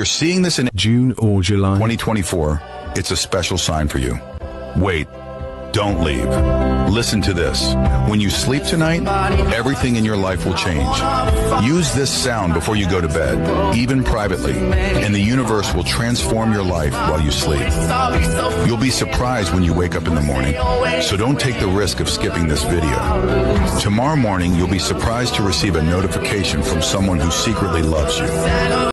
You're seeing this in June or July. 2024, it's a special sign for you. Wait, don't leave. Listen to this. When you sleep tonight, everything in your life will change. Use this sound before you go to bed, even privately, and the universe will transform your life while you sleep. You'll be surprised when you wake up in the morning, so don't take the risk of skipping this video. Tomorrow morning, you'll be surprised to receive a notification from someone who secretly loves you.